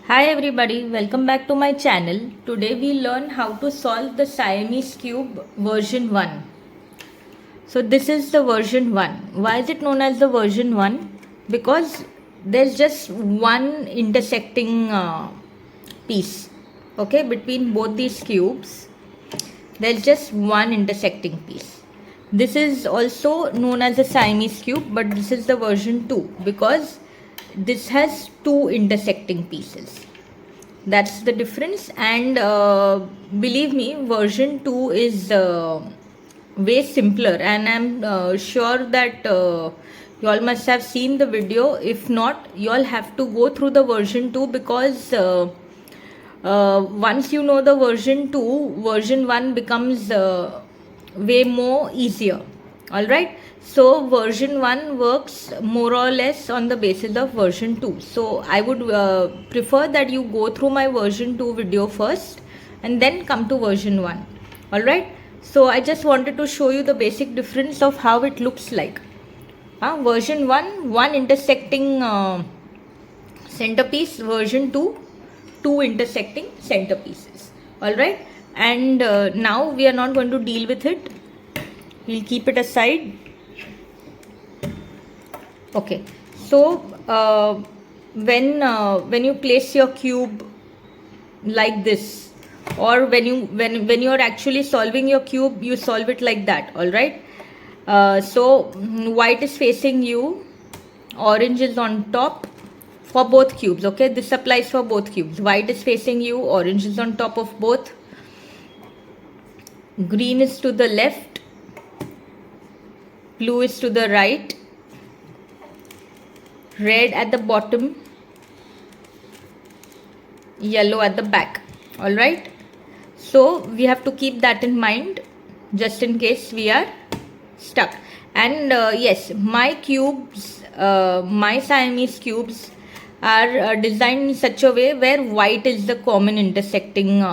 Hi everybody, welcome back to my channel. Today we learn how to solve the Siamese Cube version 1. So this is the version 1. Why is it known as the version 1? Because there's just one intersecting piece, okay, between both these cubes. There's just one intersecting piece. This is also known as the Siamese Cube, but this is the version 2 because this has two intersecting pieces. That's the difference, and believe me, version 2 is way simpler, and I'm sure that you all must have seen the video. If not, you all have to go through the version 2 because once you know the version 2, version 1 becomes way more easier. Alright, so version 1 works more or less on the basis of version 2. So I would prefer that you go through my version 2 video first and then come to version 1. Alright, so I just wanted to show you the basic difference of how it looks like. Version 1, one intersecting centerpiece. Version 2, two intersecting centerpieces. Alright, and now we are not going to deal with it. We'll keep it aside. Okay, so when you place your cube like this, or when you are actually solving your cube, you solve it like that. All right. So white is facing you, orange is on top for both cubes. Okay, this applies for both cubes. White is facing you, orange is on top of both. Green is to the left, blue is to the right, red at the bottom, yellow at the back. Alright, so we have to keep that in mind just in case we are stuck. And yes, my cubes, my Siamese cubes are designed in such a way where white is the common intersecting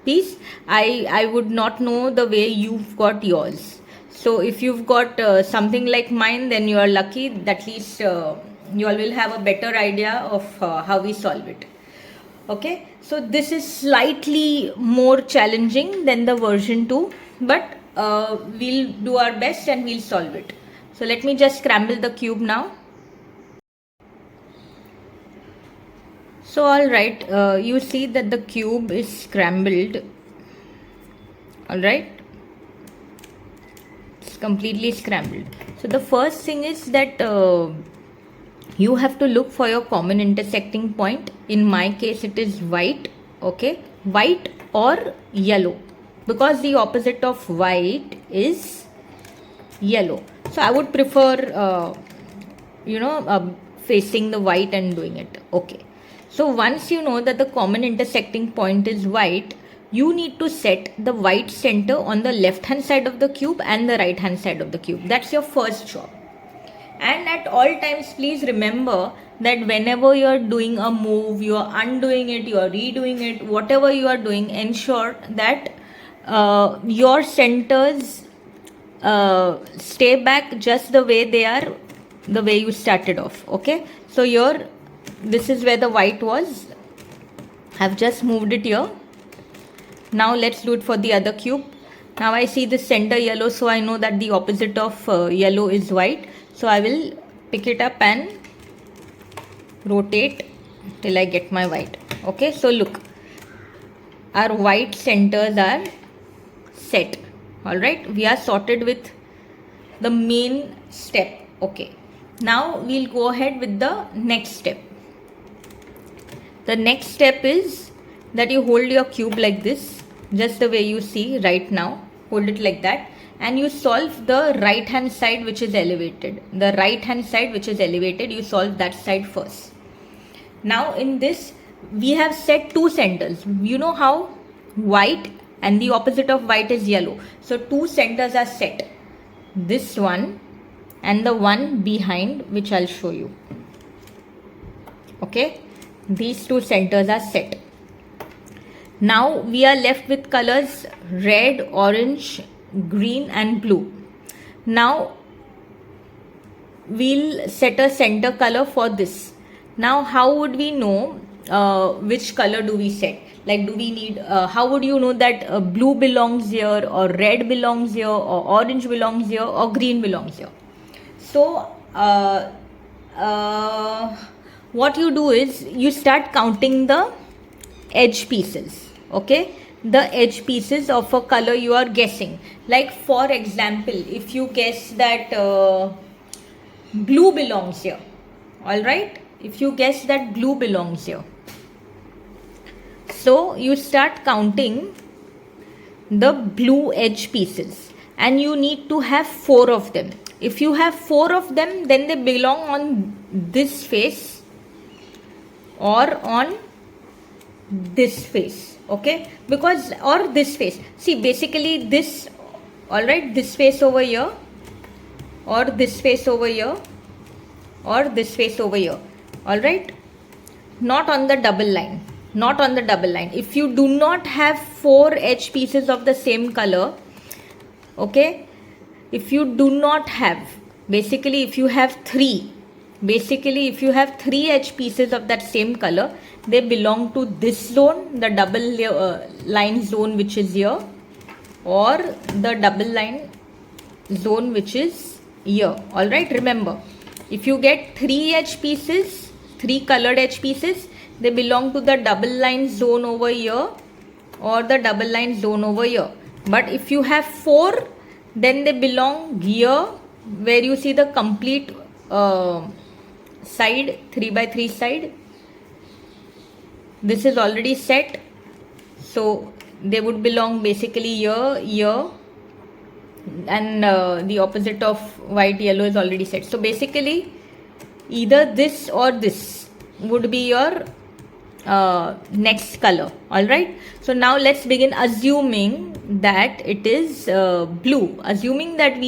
piece. I would not know the way you've got yours. So if you've got something like mine, then you are lucky. At least you all will have a better idea of how we solve it. Okay, so this is slightly more challenging than the version 2, but we'll do our best and we'll solve it. So let me just scramble the cube now. So alright, you see that the cube is scrambled. Alright, it's completely scrambled. So the first thing is that you have to look for your common intersecting point. In my case it is white. Okay, white or yellow, because the opposite of white is yellow. So I would prefer facing the white and doing it. Okay, so once you know that the common intersecting point is white, you need to set the white center on the left hand side of the cube and the right hand side of the cube. That's your first job. And at all times, please remember that whenever you are doing a move, you are undoing it, you are redoing it, whatever you are doing, ensure that your centers stay back just the way they are, the way you started off. Okay, so this is where the white was. I've just moved it here. Now let's do it for the other cube. Now I see the center yellow, so I know that the opposite of yellow is white. So I will pick it up and rotate till I get my white. Okay, so look, our white centers are set. Alright, we are sorted with the main step. Okay, now we'll go ahead with the next step. The next step is that you hold your cube like this, just the way you see right now. Hold it like that, and you solve the right hand side which is elevated. The right hand side which is elevated, you solve that side first. Now in this, we have set two centers. You know how white and the opposite of white is yellow. So two centers are set. This one and the one behind, which I'll show you. Okay, these two centers are set. Now we are left with colors red, orange, green and blue. Now we'll set a center color for this. Now how would we know which color do we set? Like, do we need, how would you know that blue belongs here, or red belongs here, or orange belongs here, or green belongs here? So what you do is you start counting the edge pieces, okay, the edge pieces of a color you are guessing. Like, for example, if you guess that blue belongs here, all right, if you guess that blue belongs here, so you start counting the blue edge pieces, and you need to have 4 of them. If you have 4 of them, then they belong on this face or on this face, okay, because, or this face. See, basically this, all right, this face over here, or this face over here, or this face over here, all right, not on the double line, not on the double line. If you do not have 4 edge pieces of the same color, okay, if you do not have, basically if you have 3, basically if you have 3 edge pieces of that same color, they belong to this zone, the double line zone which is here, or the double line zone which is here, all right. Remember, if you get 3 edge pieces, 3 colored edge pieces, they belong to the double line zone over here or the double line zone over here. But if you have 4, then they belong here, where you see the complete side, 3 by 3 side. This is already set, so they would belong basically here, here, and the opposite of white, yellow is already set. So basically either this or this would be your next color, all right. So now let's begin assuming that it is blue, assuming that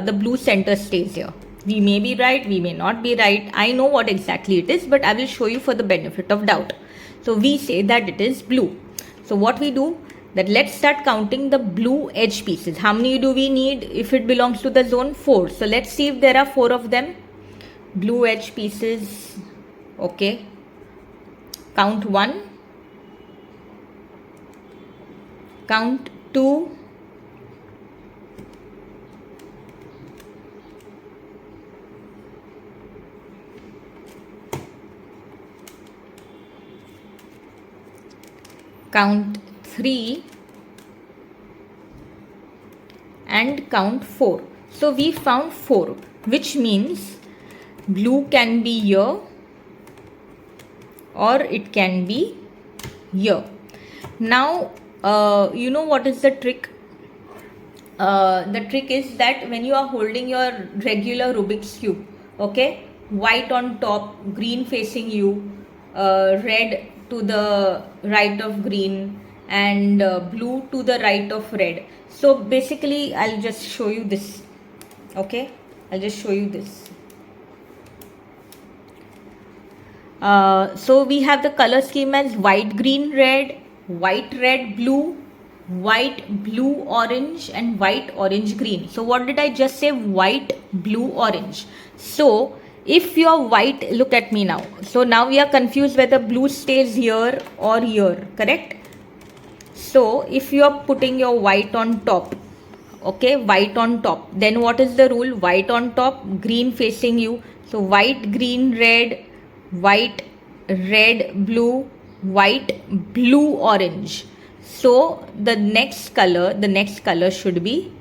the blue center stays here. We may be right, we may not be right. I know what exactly it is, but I will show you for the benefit of doubt. So we say that it is blue. So what we do, that let's start counting the blue edge pieces. How many do we need if it belongs to the zone? 4. So let's see if there are 4 of them. Blue edge pieces, okay. Count 1, count 2, count 3, and count 4. So we found 4, which means blue can be here or it can be here. Now you know what is the trick? The trick is that when you are holding your regular Rubik's Cube, okay, white on top, green facing you, red to the right of green, and blue to the right of red. So basically I'll just show you this, okay, I'll just show you this. So we have the color scheme as white, green, red, white, red, blue, white, blue, orange, and white, orange, green. So what did I just say? White, blue, orange. So if your white, look at me now. So now we are confused whether blue stays here or here, correct? So if you are putting your white on top, okay, white on top, then what is the rule? White on top, green facing you. So white, green, red, white, red, blue, white, blue, orange. So the next color should be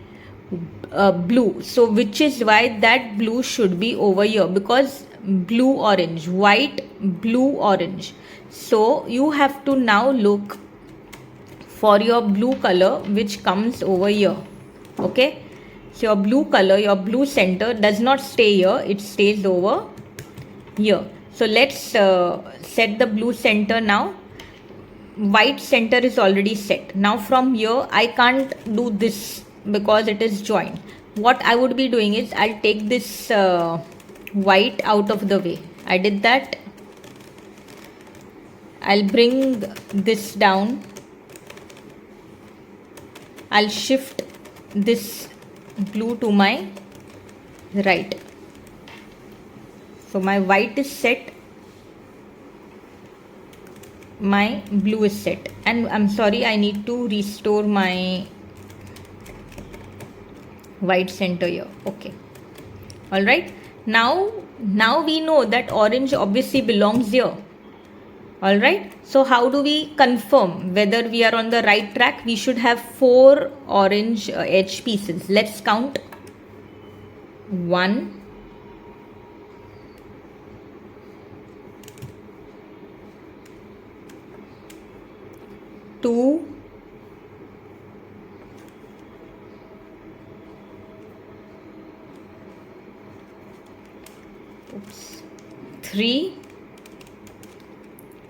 blue. So which is why that blue should be over here, because blue, orange, white, blue, orange. So you have to now look for your blue color which comes over here, okay. So your blue color, your blue center does not stay here, it stays over here. So let's set the blue center now. White center is already set. Now from here I can't do this because it is joined. What I would be doing is I'll take this white out of the way. I did that. I'll bring this down. I'll shift this blue to my right. So my white is set. my blue is set. And I'm sorry, I need to restore my white center here. Okay, all right. Now we know that orange obviously belongs here. All right, so how do we confirm whether we are on the right track? We should have 4 orange edge pieces. Let's count. 1, 2, 3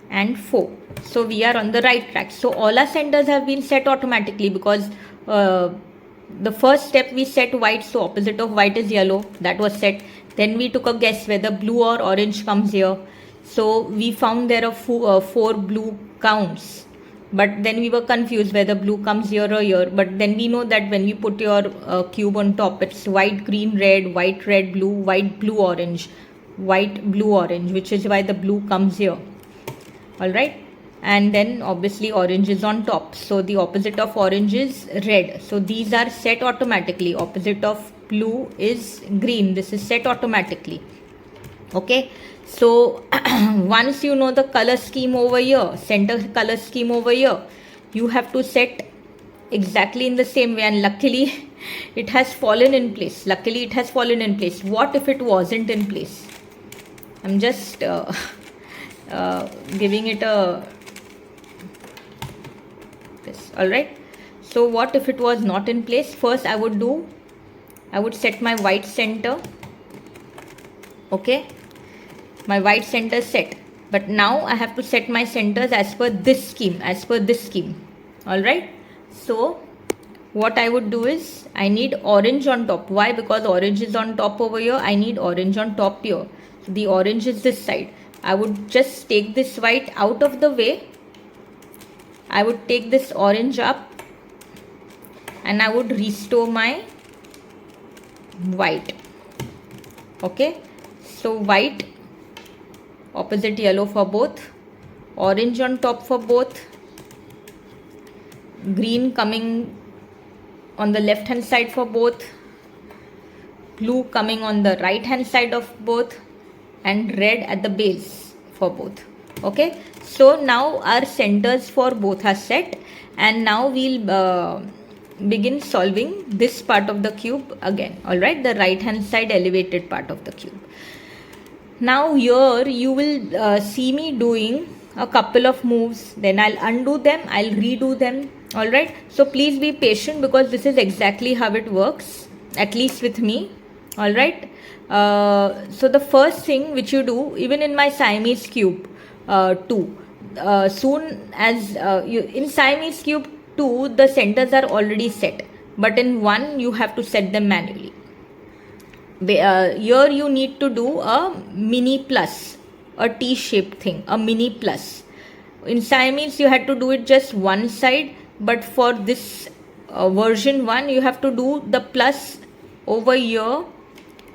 and 4. So we are on the right track. So all our centers have been set automatically because the first step we set white, so opposite of white is yellow, that was set. Then we took a guess whether blue or orange comes here. So we found there are 4 blue counts, but then we were confused whether blue comes here or here. But then we know that when we put your cube on top, it's white, green, red, blue, white, blue, orange, white, blue, orange, which is why the blue comes here. All right, and then obviously orange is on top, so the opposite of orange is red. So these are set automatically. Opposite of blue is green. This is set automatically. Okay, so once you know the color scheme over here, center color scheme over here, you have to set exactly in the same way. And luckily it has fallen in place. What if it wasn't in place? I'm just giving it a this. All right, so what if it was not in place? First I would set my white center. Okay, my white center set, but now I have to set my centers as per this scheme, all right. So what I would do is I need orange on top. Why? Because orange is on top over here. I need orange on top here. So the orange is this side. I would just take this white out of the way. I would take this orange up and I would restore my white. Okay, so white opposite yellow for both, orange on top for both, green coming on the left hand side for both, blue coming on the right hand side of both, and red at the base for both. Okay, so now our centers for both are set, and now we'll begin solving this part of the cube again. All right, the right hand side elevated part of the cube. Now here you will see me doing a couple of moves, then I'll undo them, I'll redo them. All right, so please be patient because this is exactly how it works, at least with me. All right, so the first thing which you do, even in my Siamese Cube 2, soon as in Siamese Cube 2 the centers are already set, but in 1 you have to set them manually. Here you need to do a mini plus, a T-shaped thing, a mini plus. In Siamese you had to do it just one side, but for this version 1 you have to do the plus over here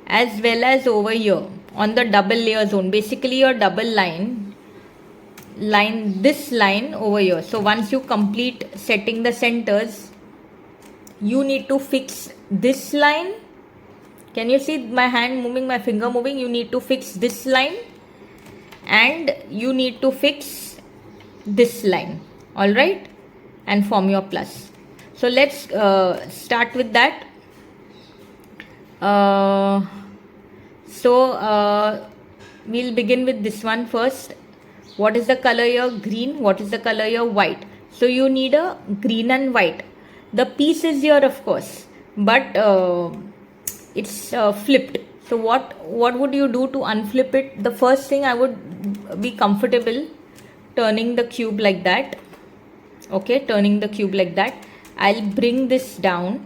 as well as over here on the double layer zone. Basically your double line this line over here. So once you complete setting the centers, you need to fix this line. Can you see my hand moving, my finger moving? You need to fix this line and you need to fix this line. All right, and form your plus. So let's start with that. We'll begin with this one first. What is the color here? Green. What is the color here? White. So you need a green and white. The piece is here, of course, but it's flipped. So what would you do to unflip it? The first thing, I would be comfortable turning the cube like that. Okay, turning the cube like that. I'll bring this down.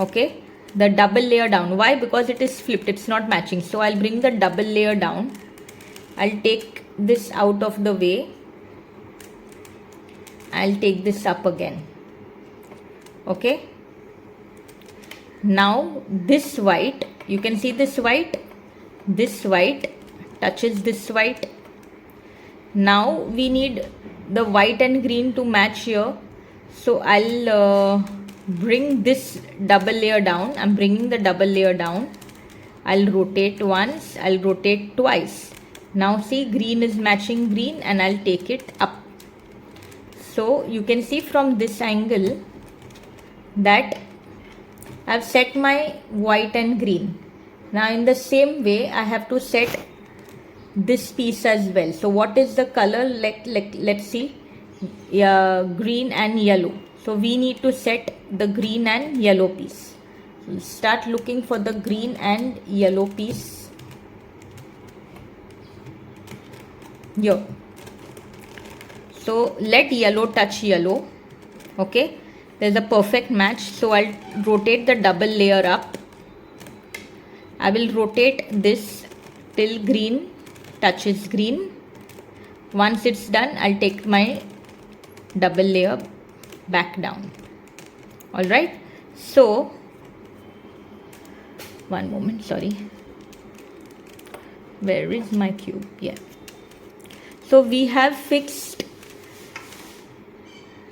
Okay, the double layer down. Why? Because it is flipped, it's not matching. So I'll bring the double layer down. I'll take this out of the way. I'll take this up again. Okay, now this white, you can see this white touches this white. Now we need the white and green to match here. So I'll bring this double layer down. I'm bringing the double layer down. I'll rotate once, I'll rotate twice. Now see, green is matching green, and I'll take it up. So you can see from this angle that I've set my white and green. Now in the same way, I have to set this piece as well. So what is the color? Let's see. Green and yellow. So we need to set the green and yellow piece. We'll start looking for the green and yellow piece here. So let yellow touch yellow. Okay, there's a perfect match. So I'll rotate the double layer up. I will rotate this till green touches green. Once it's done, I'll take my double layer back down. Alright, so one moment, sorry, where is my cube? Yeah, so we have fixed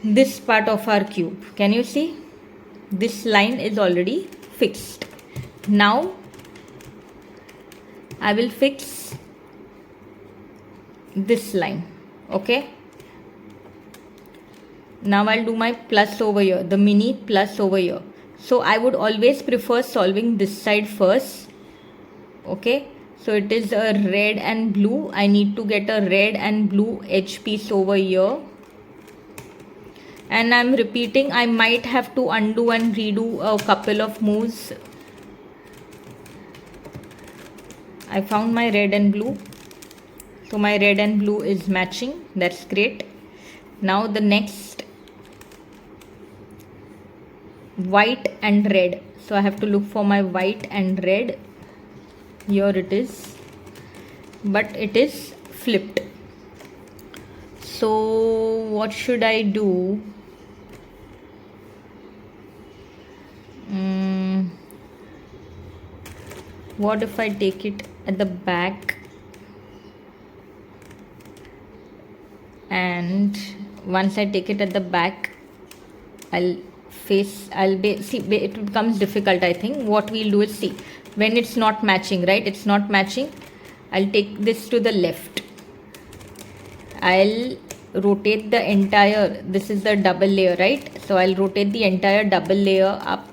this part of our cube. Can you see? This line is already fixed. Now I will fix this line. Okay, now I'll do my plus over here, the mini plus over here. So I would always prefer solving this side first. Okay, so it is a red and blue. I need to get a red and blue edge piece over here. And I'm repeating, I might have to undo and redo a couple of moves. I found my red and blue. So my red and blue is matching. That's great. Now the next, white and red. So I have to look for my white and red. Here it is, but it is flipped. So what should I do? What if I take it at the back, and once I take it at the back, it becomes difficult. I think what we'll do is, see, when it's not matching, right, it's not matching, I'll take this to the left. I'll rotate the entire, this is the double layer, right, so I'll rotate the entire double layer up.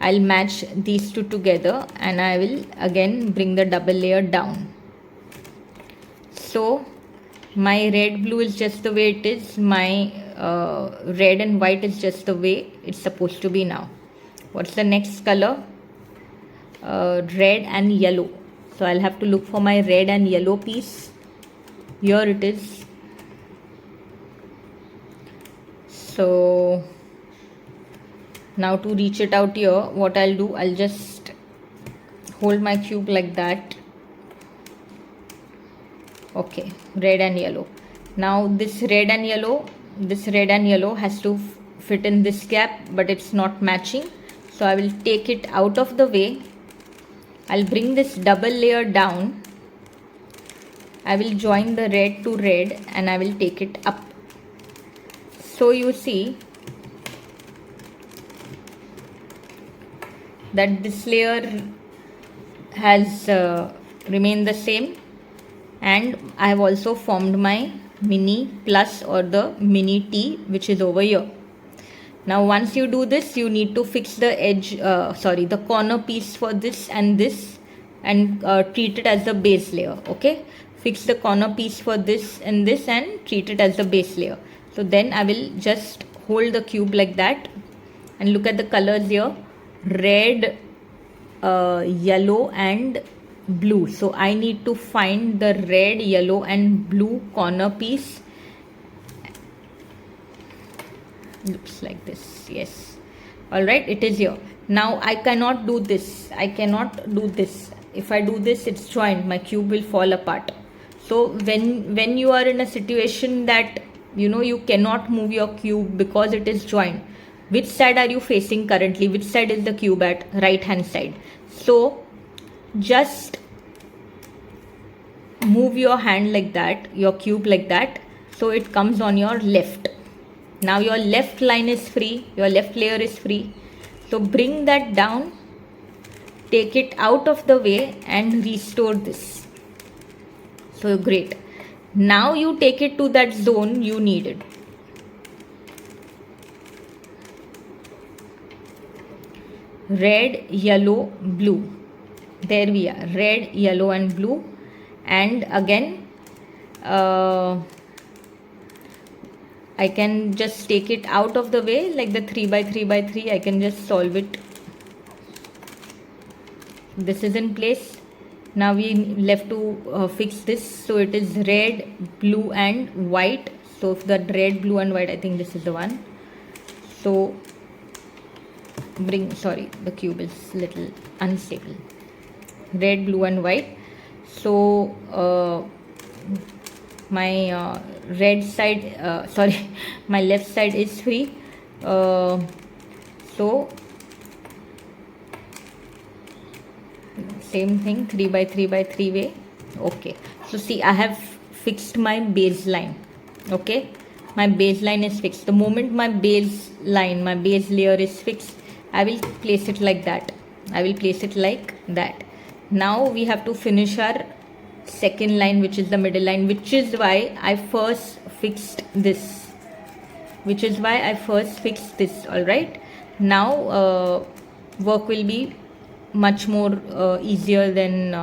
I'll match these two together, and I will again bring the double layer down. So my red blue is just the way it is, my red and white is just the way it's supposed to be. Now what's the next color? Red and yellow. So I'll have to look for my red and yellow piece. Here it is. So now to reach it out here, what I'll do, I'll just hold my cube like that. Okay, red and yellow. Now this red and yellow has to fit in this gap, but it's not matching. So I will take it out of the way. I'll bring this double layer down. I will join the red to red, and I will take it up. So you see that this layer has remained the same, and I have also formed my mini plus or the mini T, which is over here. Now once you do this, you need to fix the edge, the corner piece for this, and treat it as the base layer. Okay, fix the corner piece for this and this, and treat it as the base layer. So then I will just hold the cube like that, and look at the colors here, red, yellow and blue. So I need to find the red, yellow and blue corner piece. Looks like this. Yes, all right, it is here. Now I cannot do this. If I do this, it's joined, my cube will fall apart. So when you are in a situation that you cannot move your cube because it is joined, which side are you facing currently? Which side is the cube at? Right hand side. So just move your hand like that, your cube like that, so it comes on your left. Now your left line is free, your left layer is free. So bring that down, take it out of the way and restore this. So great. Now you take it to that zone you needed. Red, yellow, blue. There we are, red, yellow and blue. And again I can just take it out of the way, like the 3 by 3 by 3. I can just solve it. This is in place. Now we left to fix this. So it is red, blue and white. So the red, blue and white, I think this is the one. So the cube is little unstable. Red, blue and white. So my red side, my left side is free. So same thing, 3 by 3 by 3 way. Okay, so see, I have fixed my baseline. Okay, my baseline is fixed. The moment my base layer is fixed, I will place it like that. Now we have to finish our second line, which is the middle line, which is why I first fixed this. Alright, now work will be much more easier than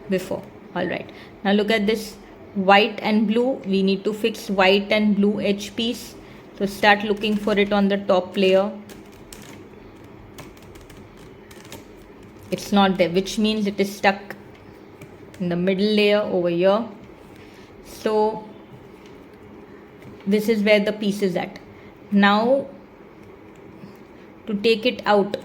before. Alright, now look at this, white and blue. We need to fix white and blue edge piece. So start looking for it on the top layer. It's not there, which means it is stuck in the middle layer over here. So this is where the piece is at. Now to take it out,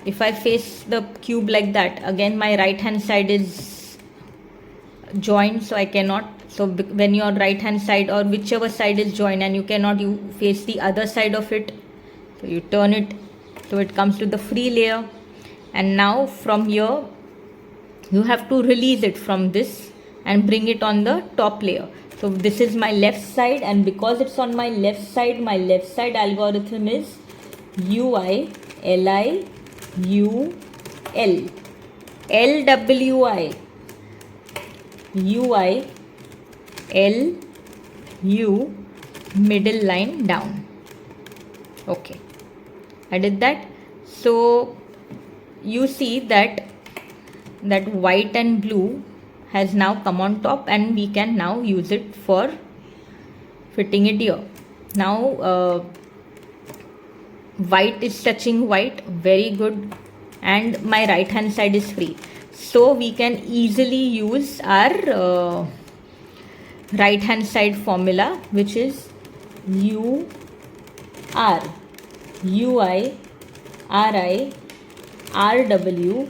if I face the cube like that, again my right hand side is joined, so I cannot. So when your right hand side or whichever side is joined and you cannot, you face the other side of it. So you turn it so it comes to the free layer. And now from here you have to release it from this and bring it on the top layer. So this is my left side, and because it's on my left side algorithm is UI, LI, U, L, LWI, UI, L, U, middle line down. Okay, I did that. So you see that white and blue has now come on top, and we can now use it for fitting it here. Now white is touching white, very good, and my right hand side is free. So we can easily use our right hand side formula, which is U R, UI, RI, RW,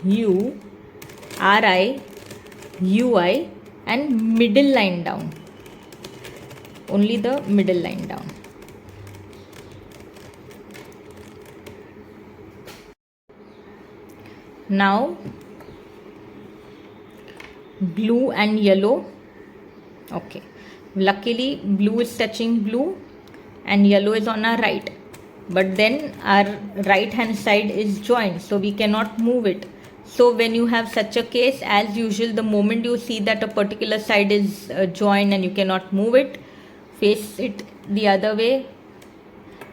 U, RI, UI, and middle line down. Only the middle line down. Now blue and yellow. Okay, luckily blue is touching blue and yellow is on our right, but then our right hand side is joined, so we cannot move it. So when you have such a case, as usual, the moment you see that a particular side is joined and you cannot move it, face it the other way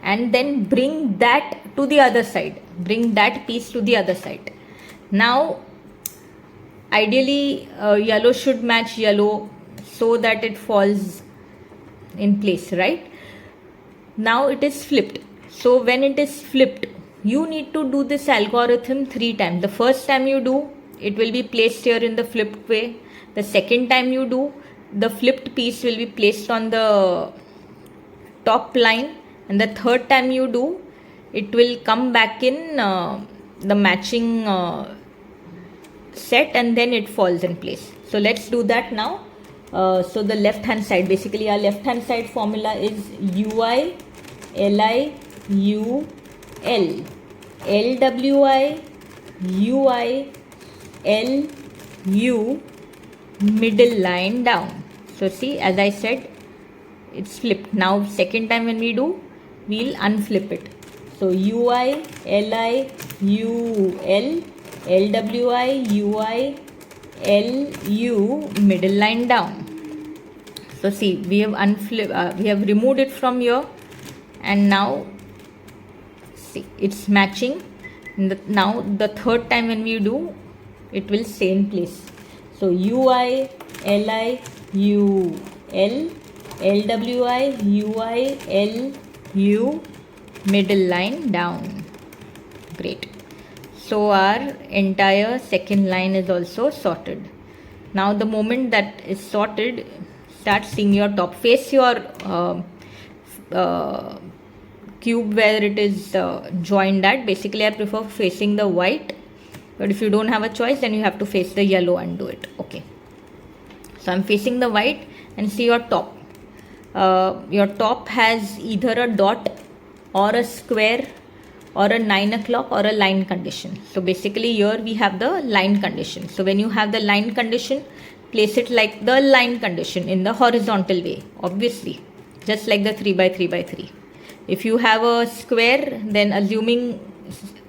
and then bring that to the other side, bring that piece to the other side. Now ideally yellow should match yellow so that it falls in place, right? Now it is flipped. So when it is flipped, you need to do this algorithm 3 times. The first time you do, it will be placed here in the flipped way. The second time you do, the flipped piece will be placed on the top line, and the third time you do, it will come back in the matching set, and then it falls in place. So let's do that now. So the left hand side, basically our left hand side formula is UI, LI, U, L, LWI, UI, L, U, middle line down. So see, as I said, it's flipped. Now second time when we do, we'll unflip it. So UI, LI, UL, LWI, UI, LU, middle line down. So see, we have removed it from here, and now see, it's matching. Now the third time when we do, it will stay in place. So UI, LI, UL, LWI, UI, LU, middle line down. Great. So our entire second line is also sorted. Now the moment that is sorted, start seeing your top. Face your cube where it is joined at. Basically I prefer facing the white, but if you don't have a choice, then you have to face the yellow and do it. Okay, so I'm facing the white, and see your top. Your top has either a dot or a square or a 9 o'clock or a line condition. So basically here we have the line condition. So when you have the line condition, place it like the line condition in the horizontal way, obviously, just like the 3 by 3 by 3. If you have a square, then assuming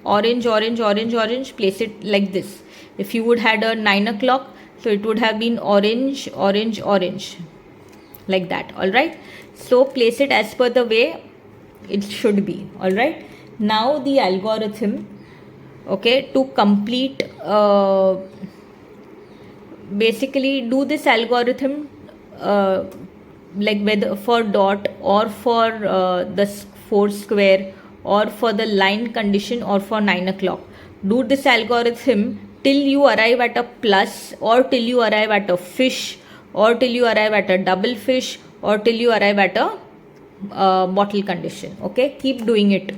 orange, orange, orange, orange, place it like this. If you would had a 9 o'clock, so it would have been orange, orange, orange, like that. All right, so place it as per the way it should be. All right, now the algorithm, okay, to complete basically do this algorithm like whether for dot or for the 4 square or for the line condition or for 9 o'clock. Do this algorithm till you arrive at a plus, or till you arrive at a fish, or till you arrive at a double fish, or till you arrive at a bottle condition. Okay, keep doing it.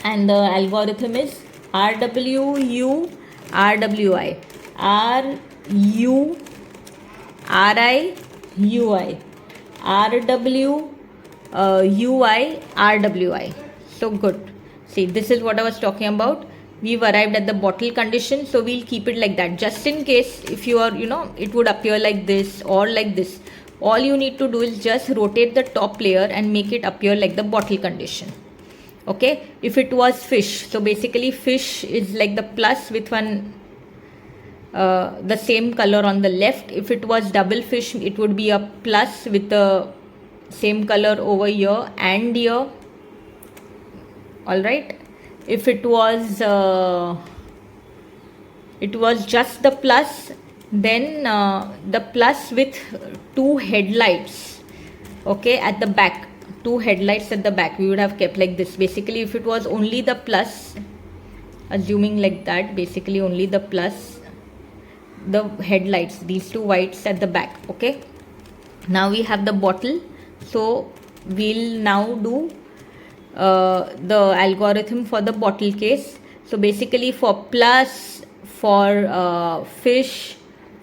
And the algorithm is RWU, RWI, RU, RI, UI, RW, UI, RWI. So good. See, this is what I was talking about. We've arrived at the bottle condition, so we'll keep it like that. Just in case if you are, it would appear like this or like this. All you need to do is just rotate the top layer and make it appear like the bottle condition. Okay, if it was fish, so basically fish is like the plus with one the same color on the left. If it was double fish, it would be a plus with the same color over here and here. All right, if it was just the plus, then the plus with 2 headlights, okay, at the back, 2 headlights at the back, we would have kept like this. Basically if it was only the plus, assuming like that, basically only the plus, the headlights, these 2 whites at the back. Okay, now we have the bottle, so we'll now do the algorithm for the bottle case. So basically for plus, for fish,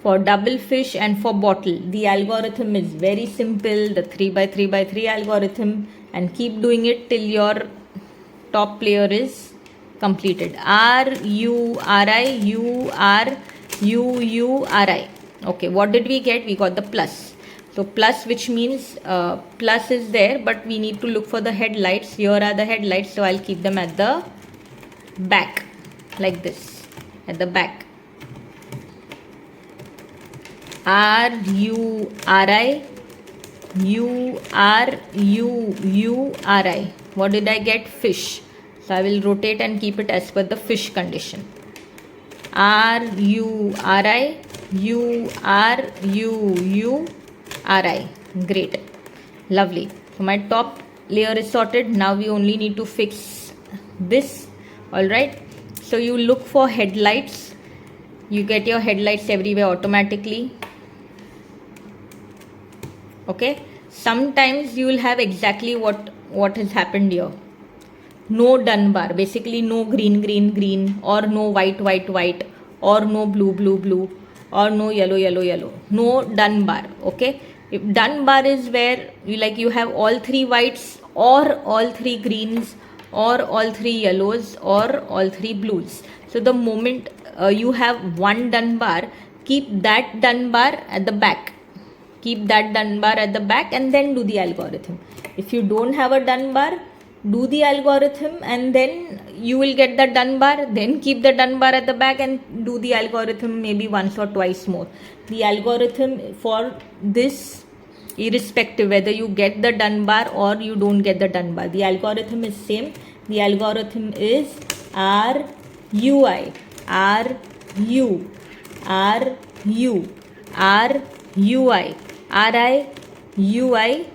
for double fish, and for bottle, the algorithm is very simple, the 3 by 3 by 3 algorithm, and keep doing it till your top layer is completed. RURI, URUURI. Okay, what did we get? We got the plus. So plus, which means plus is there, but we need to look for the headlights. Here are the headlights, so I'll keep them at the back, like this, at the back. RURI, URUURI. What did I get? Fish. So I will rotate and keep it as per the fish condition. RURI, URUURI. Great, lovely. So my top layer is sorted. Now we only need to fix this. All right, so you look for headlights. You get your headlights everywhere automatically. Okay, sometimes you will have exactly what has happened here. No done bar, basically no green green green, or no white white white, or no blue blue blue, or no yellow yellow yellow. No done bar. Okay, if done bar is where you have all 3 whites, or all 3 greens, or all 3 yellows, or all 3 blues. So the moment you have one done bar, keep that done bar at the back. keep that Dunbar at the back and then do the algorithm. If you don't have a Dunbar, do the algorithm and then you will get the Dunbar, then keep the Dunbar at the back and do the algorithm maybe once or twice more. The algorithm for this, irrespective whether you get the Dunbar or you don't get the Dunbar, the algorithm is same. The algorithm is RUI, RU, RU, RUI, RI, UI,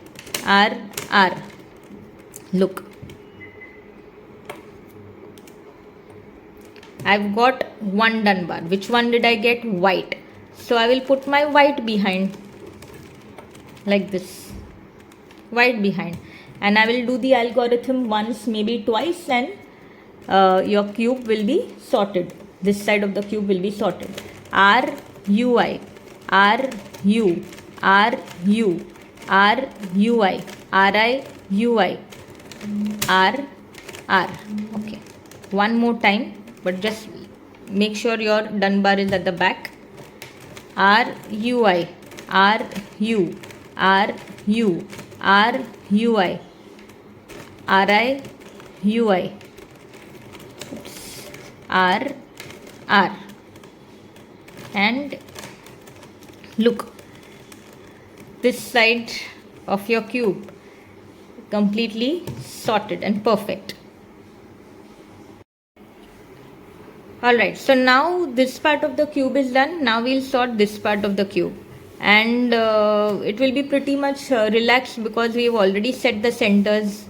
RR. Look, I've got one Dunbar. Which one did I get? White. So I will put my white behind like this, white behind, and I will do the algorithm once, maybe twice, and your cube will be sorted. This side of the cube will be sorted. RUI, RU, RU, RUI, RI, UI, RR. Okay, one more time, but just make sure your Dunbar is at the back. RUI, RU, RU, RUI, RI, UI, RR. And look, this side of your cube completely sorted and perfect. Alright, so now this part of the cube is done. Now we'll sort this part of the cube, and it will be pretty much relaxed because we've already set the centers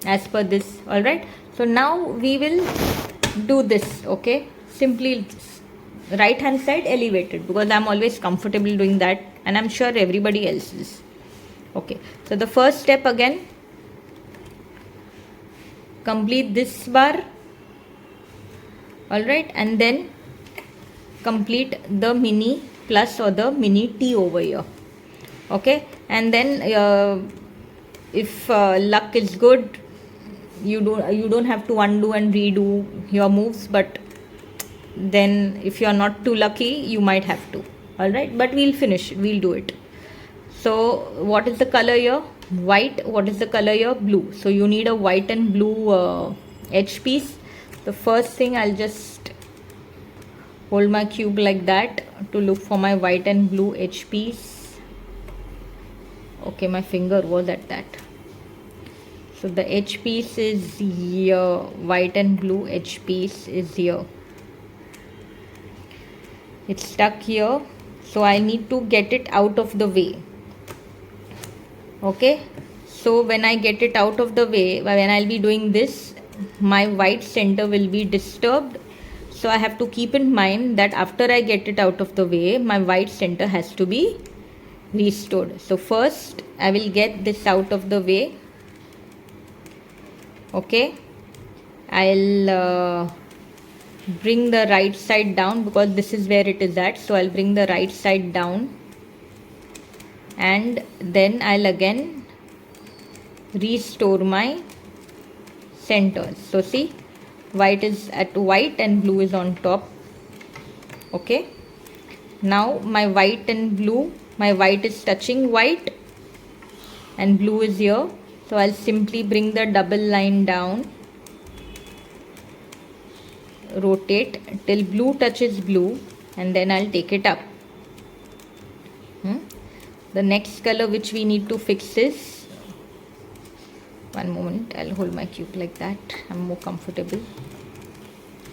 as per this. Alright, so now we will do this. Okay, simply right hand side elevated because I'm always comfortable doing that, and I'm sure everybody else is. Okay, so the first step again, complete this bar. Alright, and then complete the mini plus or the mini T over here. Okay, and then if luck is good, you don't have to undo and redo your moves, but then if you are not too lucky, you might have to. Alright, but we'll finish it, we'll do it. So what is the color here? White. What is the color here? Blue. So you need a white and blue edge piece. The first thing, I'll just hold my cube like that to look for my white and blue edge piece. Okay, my finger was at that. So the edge piece is here, white and blue edge piece is here. It's stuck here, so I need to get it out of the way. Okay, so when I get it out of the way, when I'll be doing this, my white center will be disturbed. So I have to keep in mind that after I get it out of the way, my white center has to be restored. So first I will get this out of the way. Okay, I'll bring the right side down because this is where it is at. So I'll bring the right side down, and then I'll again restore my centers. So see, white is at white and blue is on top. Okay, now my white and blue, my white is touching white and blue is here. So I'll simply bring the double line down, rotate till blue touches blue, and then I'll take it up. The next color which we need to fix is, one moment, I'll hold my cube like that, I'm more comfortable.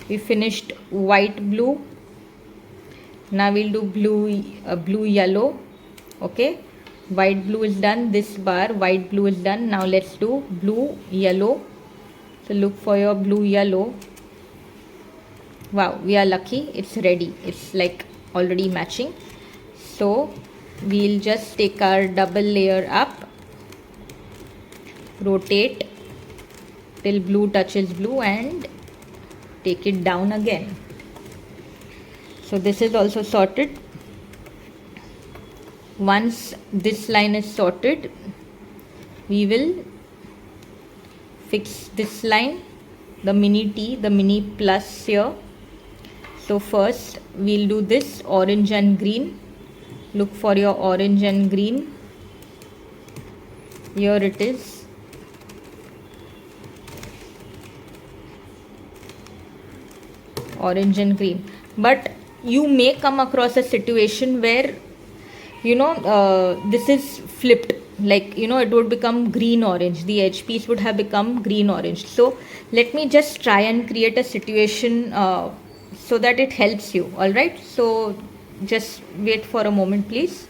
We finished white blue. Now we'll do blue yellow. Okay, white blue is done, this bar white blue is done. Now let's do blue yellow. So look for your blue yellow. Wow, we are lucky, it's ready, it's like already matching. So we'll just take our double layer up, rotate till blue touches blue, and take it down again. So this is also sorted. Once this line is sorted, we will fix this line, the mini T, the mini plus here. So first we'll do this orange and green. Look for your orange and green. Here it is. Orange and green. But you may come across a situation where this is flipped, like it would become green orange, the edge piece would have become green orange. So let me just try and create a situation so that it helps you. All right, so just wait for a moment, please.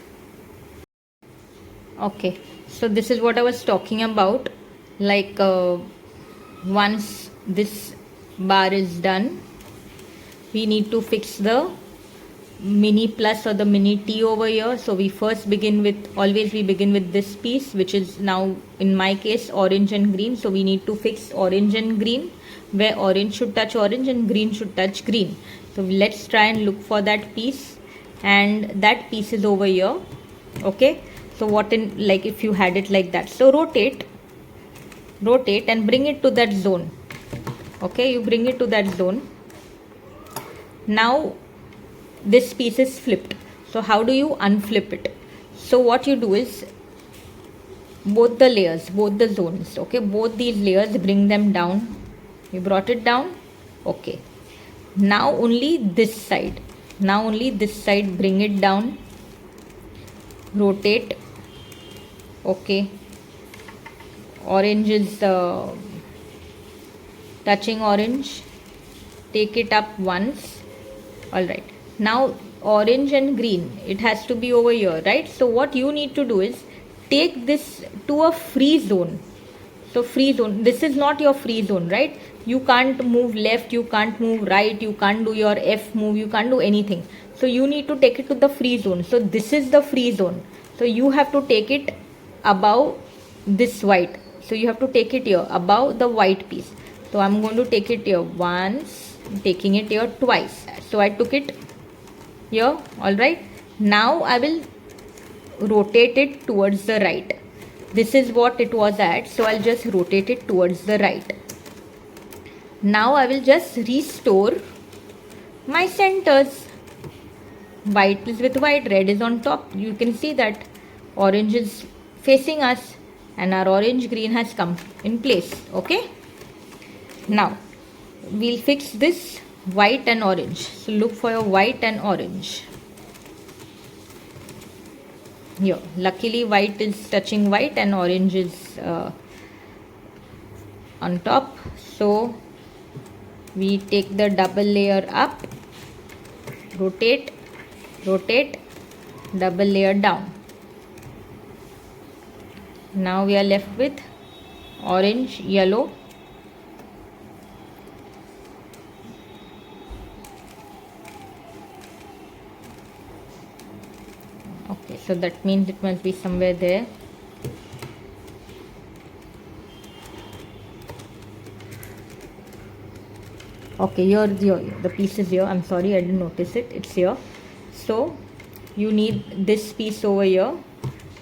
Okay, so this is what I was talking about. Like once this bar is done, we need to fix the mini plus or the mini T over here. So we first begin with, always we begin with this piece, which is now in my case orange and green. So we need to fix orange and green, where orange should touch orange and green should touch green. So let's try and look for that piece, and that piece is over here. Okay, so what in, like if you had it like that, so rotate and bring it to that zone. Okay, you bring it to that zone. Now this piece is flipped. So how do you unflip it? So what you do is both the layers, both the zones, okay, both these layers, bring them down. You brought it down. Okay, now only this side, bring it down, rotate. Okay, orange is touching orange, take it up once. All right, now orange and green, it has to be over here, right? So what you need to do is take this to a free zone. So free zone, this is not your free zone, right? You can't move left, you can't move right, you can't do your F move, you can't do anything. So you need to take it to the free zone. So this is the free zone. So you have to take it above this white. So you have to take it here above the white piece. So I'm going to take it here once, taking it here twice. So I took it here. All right, now I will rotate it towards the right. This is what it was at, so I'll just rotate it towards the right. Now I will just restore my centers. White is with white, red is on top. You can see that orange is facing us and our orange green has come in place. Okay, now we'll fix this white and orange. So look for your white and orange. Here, luckily white is touching white and orange is on top. So we take the double layer up, rotate, double layer down. Now we are left with orange, yellow, okay, so that means it must be somewhere there. Okay, here the piece is here. I'm sorry, I didn't notice it. It's here. So you need this piece over here.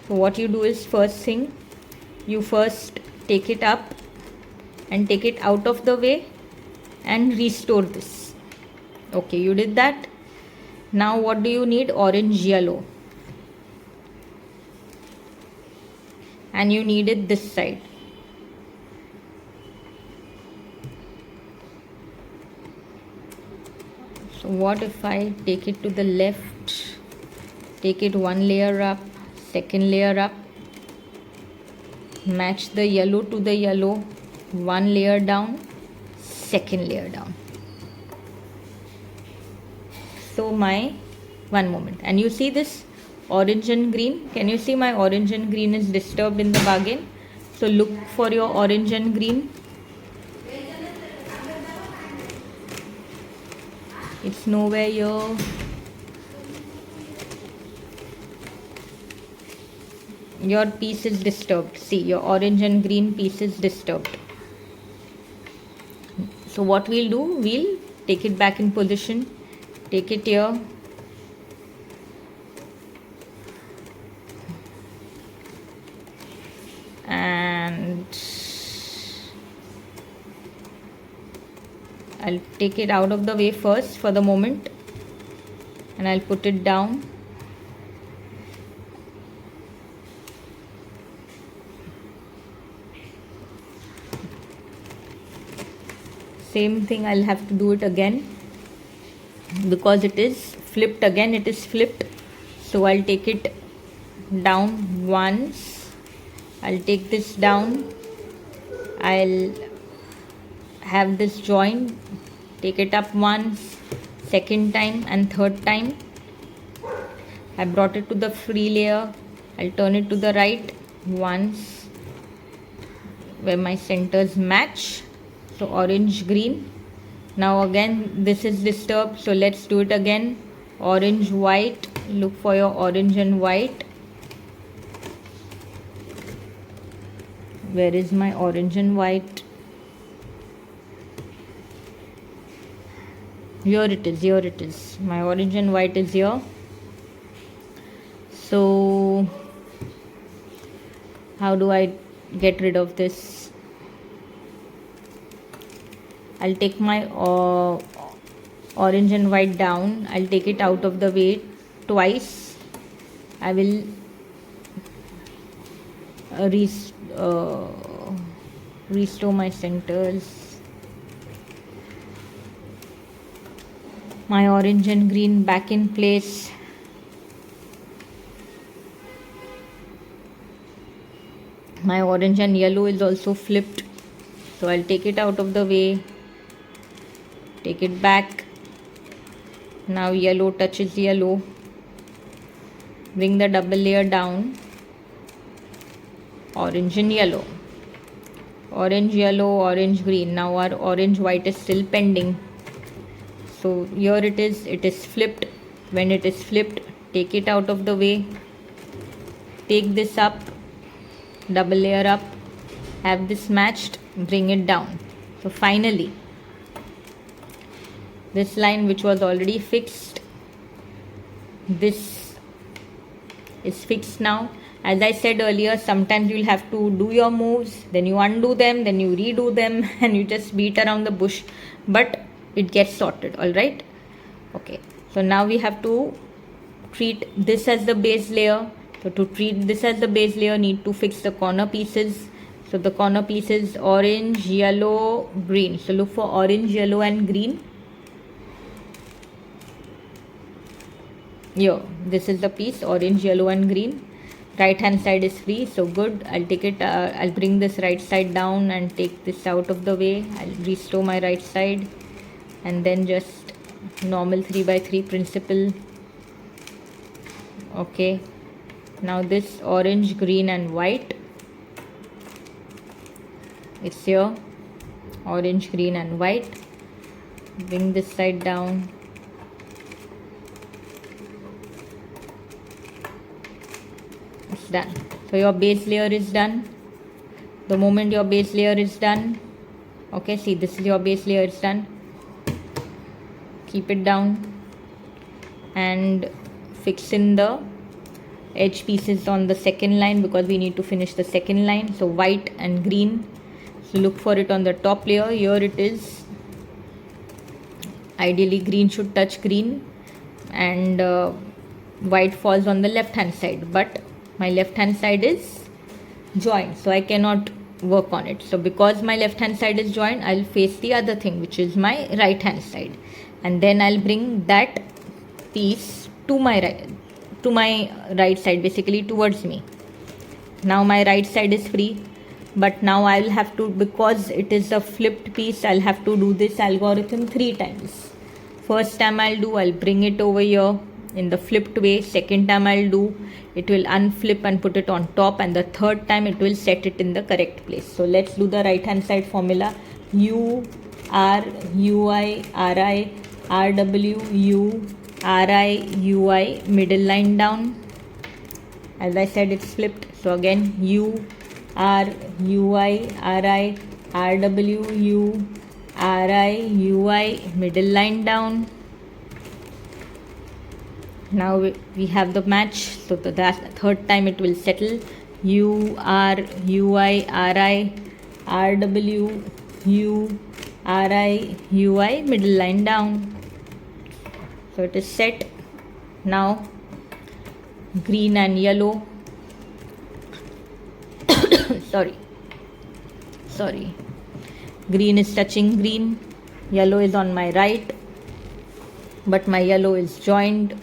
So what you do is, first thing, you first take it up and take it out of the way and restore this. Okay, you did that. Now what do you need? Orange, yellow, and you need it this side. So what if I take it to the left, take it one layer up, second layer up, match the yellow to the yellow, one layer down, second layer down. So my, one moment, and you see this orange and green, can you see my orange and green is disturbed in the bargain? So look for your orange and green. It's nowhere here. Your piece is disturbed. See, your orange and green piece is disturbed. So what we'll do, we'll take it back in position, take it here, and I'll take it out of the way first for the moment, and I'll put it down. same thing I'll have to do it again, because it is flipped again, it is flipped. So I'll take it down once, I'll take this down, I'll have this join, take it up once, second time and third time. I brought it to the free layer, I'll turn it to the right once where my centers match, so orange green. Now again this is disturbed, so let's do it again. Orange white, look for your orange and white. Where is my orange and white? Here it is, here it is. My orange and white is here. So how do I get rid of this? I'll take my orange and white down, I'll take it out of the way twice. I will restore my centers. My orange and green back in place. My orange and yellow is also flipped, so I'll take it out of the way, take it back. Now yellow touches yellow, bring the double layer down, orange and yellow, orange yellow, orange green. Now our orange white is still pending, so here it is flipped. When it is flipped, take it out of the way, take this up, double layer up, have this matched, bring it down. So finally this line which was already fixed, this is fixed now. As I said earlier, sometimes you'll have to do your moves, then you undo them, then you redo them and you just beat around the bush, but it gets sorted. Alright, okay, so now we have to treat this as the base layer. So to treat this as the base layer, need to fix the corner pieces. So the corner pieces orange, yellow, green. So look for orange, yellow and green. Here, this is the piece, orange, yellow and green. Right hand side is free, so good. I'll take it, I'll bring this right side down and take this out of the way. I'll restore my right side and then just normal 3x3 principle. Okay, now this orange, green and white, it's here, orange, green and white. Bring this side down, it's done. So your base layer is done. The moment your base layer is done, okay, see, this is your base layer is done. Keep it down and fix in the edge pieces on the second line, because we need to finish the second line. So white and green, so look for it on the top layer. Here it is. Ideally green should touch green and white falls on the left hand side, but my left hand side is joined, so I cannot work on it. So because my left hand side is joined, I'll face the other thing, which is my right hand side, and then I'll bring that piece to my right side, basically towards me. Now my right side is free, but now I'll have to, because it is a flipped piece, I'll have to do this algorithm 3 times. First time I'll bring it over here in the flipped way. Second time it will unflip and put it on top, and the third time it will set it in the correct place. So let's do the right hand side formula. U R U I R I R W U R I U I, middle line down. As I said, it's flipped, so again U R U I R I R W U R I U I, middle line down. Now we have the match, so the third time it will settle. U R U I R I R W U R I U I, middle line down. So it is set. Now green and yellow sorry, green is touching green, Yellow is on my right, but my yellow is joined,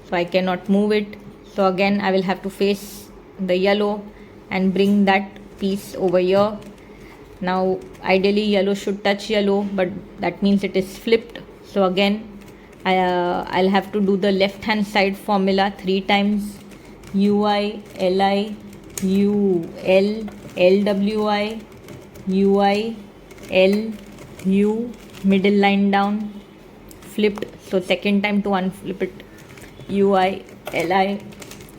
so I cannot move it. So again I will have to face the yellow and bring that piece over here. Now ideally yellow should touch yellow, but that means it is flipped. So again I'll have to do the left hand side formula 3 times. UI, LI, UL, LWI, UI, L, U, middle line down, flipped. So second time to unflip it. UI, LI,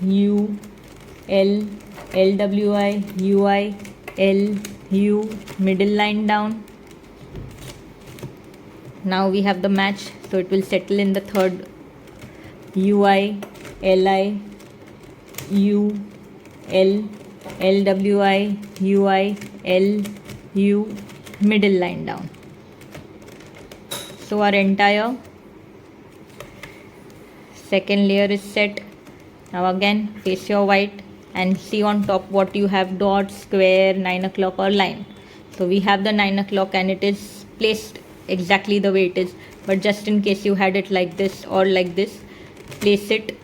U, L, LWI, UI, L, U, middle line down. Now we have the match, so it will settle in the third. UI, LI, U, L, LWI, UI, L, U, middle line down. So our entire second layer is set. Now again face your white and see on top what you have: dot, square, 9 o'clock or line. So we have the 9 o'clock and it is placed exactly the way it is, but just in case you had it like this or like this, place it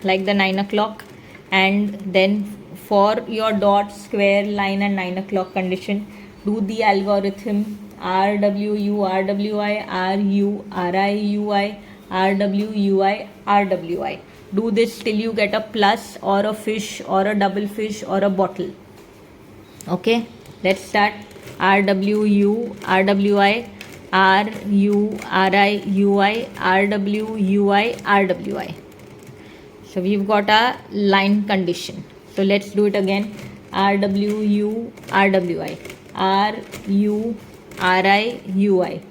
like the 9 o'clock. And then for your dot, square, line and 9 o'clock condition, do the algorithm RWU, RWI, RU, RI, UI, RWI. Do this till you get a plus or a fish or a double fish or a bottle. Okay, let's start. RWU, RWI, RU, RI, UI, RWUI, RWI. So we've got a line condition. So let's do it again. RWU, RWI, RU, RI, UI,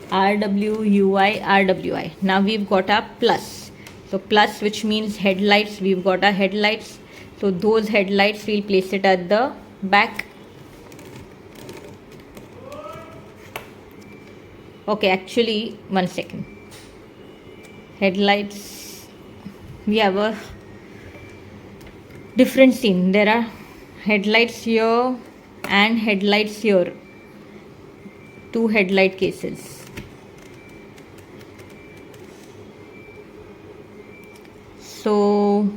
RWUI, RWI. Now we've got a plus. So plus, which means headlights. We've got our headlights. So those headlights, we'll place it at the back. Okay, actually, one second. Headlights, we have a different scene. There are headlights here and headlights here. 2 headlight cases. So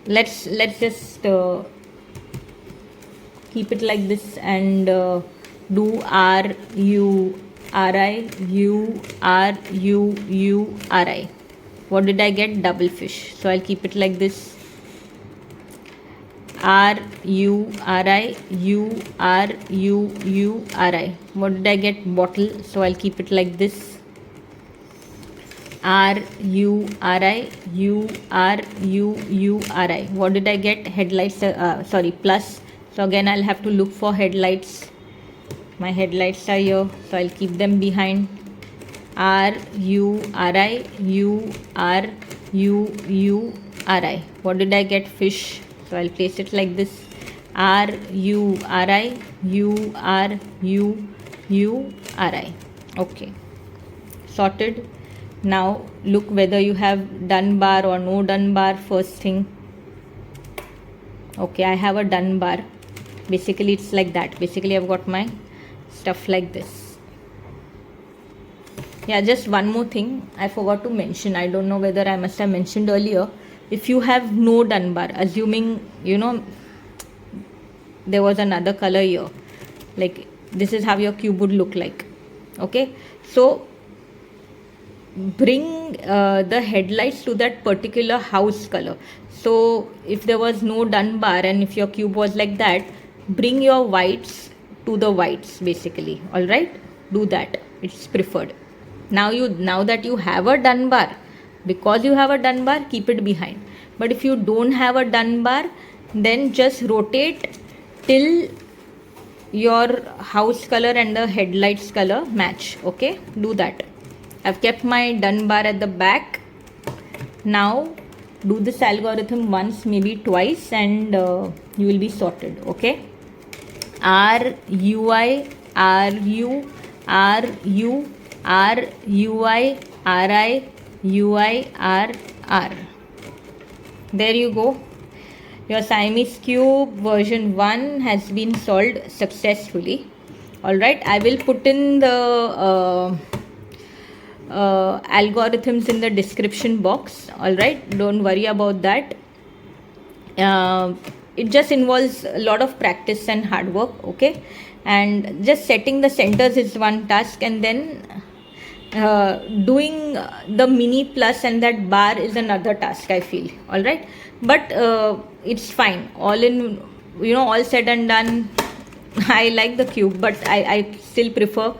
let's just keep it like this and do R U R I U R U U R I. What did I get? Double fish. So I'll keep it like this. R U R I U R U U R I. What did I get? Bottle. So I'll keep it like this. R U R I U R U U R I. What did I get? Headlights. Plus. So again I'll have to look for headlights. My headlights are here, so I'll keep them behind. R U R I U R U U R I. What did I get? Fish. So I'll place it like this. R U R I U R U U R I. Okay, sorted. Now look whether you have done bar or no done bar. First thing. Okay, I have a done bar. Basically it's like that. Basically I've got my stuff like this. Yeah, just one more thing I forgot to mention. I don't know whether I must have mentioned earlier. If you have no done bar, assuming there was another color here, like this is how your cube would look like. Okay, so bring the headlights to that particular house color. So if there was no done bar and if your cube was like that, bring your whites to the whites basically. All right, do that. It's preferred. Now that you have a done bar, because you have a done bar, keep it behind. But if you don't have a done bar, then just rotate till your house color and the headlights color match. Okay, do that. I've kept my done bar at the back. Now do this algorithm once, maybe twice, and you will be sorted. Okay, R U I R U R U R U I R I U I R R. There you go. Your Siamese Cube version 1 has been solved successfully. Alright, I will put in the algorithms in the description box. Alright, don't worry about that. It just involves a lot of practice and hard work, okay? And just setting the centers is one task, and then doing the mini plus and that bar is another task, I feel. All right, but it's fine, all in, all said and done. I like the cube, but I still prefer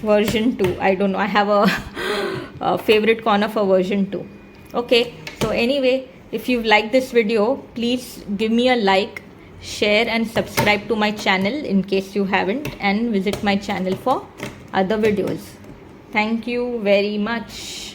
version 2. I don't know, I have a favorite corner for version 2. Okay, so anyway, if you like this video, please give me a like, share and subscribe to my channel in case you haven't, and visit my channel for other videos. Thank you very much.